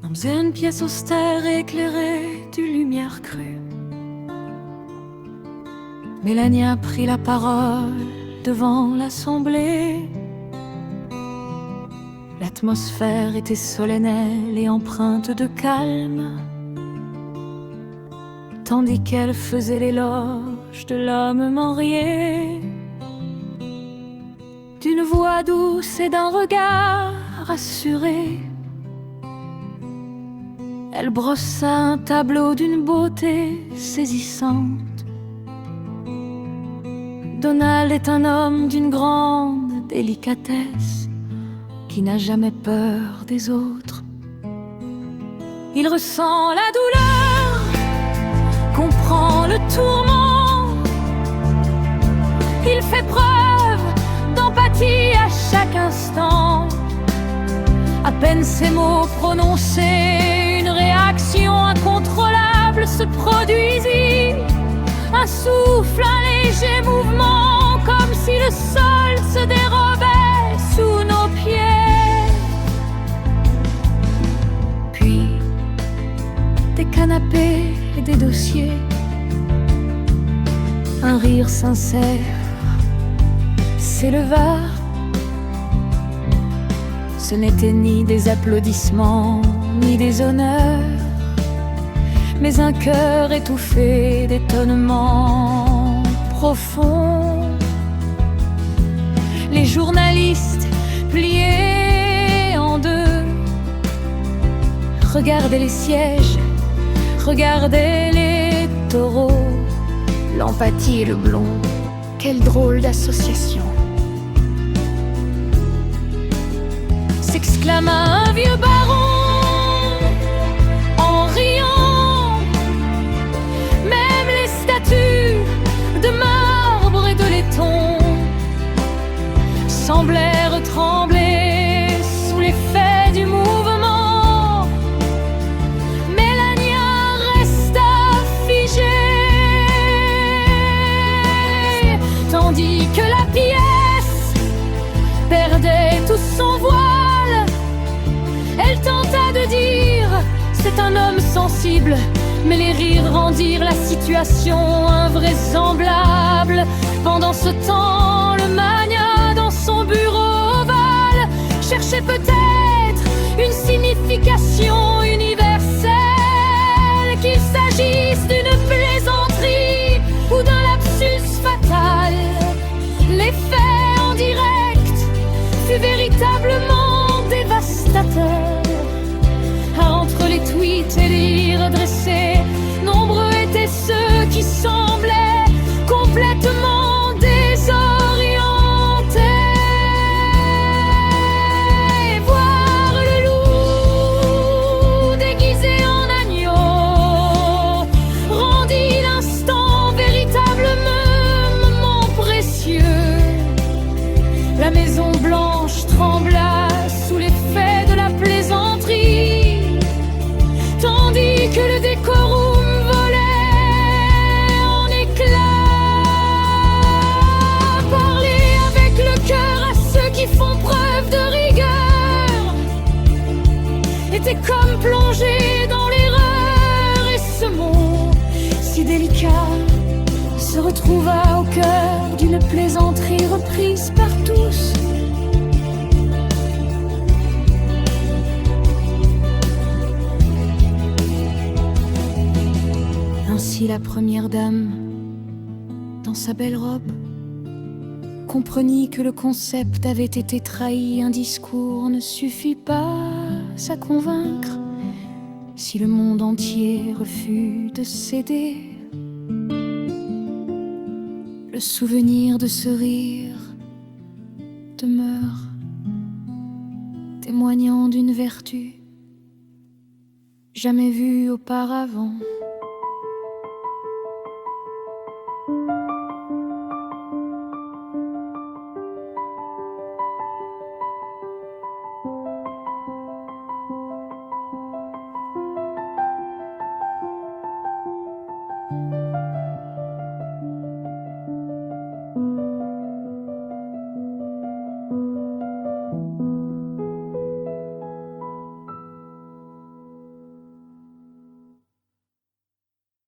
Dans une pièce austère éclairée d'une lumière crue, Mélania prit la parole devant l'assemblée. L'atmosphère était solennelle et empreinte de calme, tandis qu'elle faisait l'éloge de l'homme marié. D'une voix douce et d'un regard assuré, elle brossa un tableau d'une beauté saisissante. Donald est un homme d'une grande délicatesse, qui n'a jamais peur des autres. Il ressent la douleur, comprend le tourment. Il fait preuve d'empathie à chaque instant. À peine ces mots prononcés, une réaction incontrôlable se produisit. Un souffle, un léger mouvement, comme si le sol se dérobait sous nos pieds. Puis, des canapés et des dossiers, un rire sincère s'éleva. Ce n'était ni des applaudissements, ni des honneurs, mais un cœur étouffé d'étonnement profond. Les journalistes pliés en deux regardaient les sièges, regardaient les taureaux. L'empathie et le blond, quelle drôle d'association! S'exclama un vieux baron en riant. Même les statues de marbre et de laiton semblèrent trembler sous l'effet du mouvement. Mélania resta figée, tandis que la pièce perdait tout son voile. Elle tenta de dire: c'est un homme sensible, mais les rires rendirent la situation invraisemblable. Pendant ce temps, le magnat dans son bureau ovale cherchait peut-être une signification universelle, qu'il s'agisse d'une plaisanterie ou d'un lapsus fatal. L'effet en direct fut véritablement dévastateur. Entre les tweets et les rires dressés, nombreux étaient ceux qui semblaient complètement désorientés. Voir le loup déguisé en agneau rendit l'instant véritablement précieux. La Maison Blanche trembla sous l'effet de la plaisanterie, tandis que le décorum volait en éclats. Parler avec le cœur à ceux qui font preuve de rigueur était comme plonger dans l'erreur, et ce mot si délicat se retrouva au cœur d'une plaisanterie reprise par tous. Ainsi la première dame, dans sa belle robe, comprenit que le concept avait été trahi. Un discours ne suffit pas à convaincre si le monde entier refuse de céder. Le souvenir de ce rire demeure, témoignant d'une vertu jamais vue auparavant.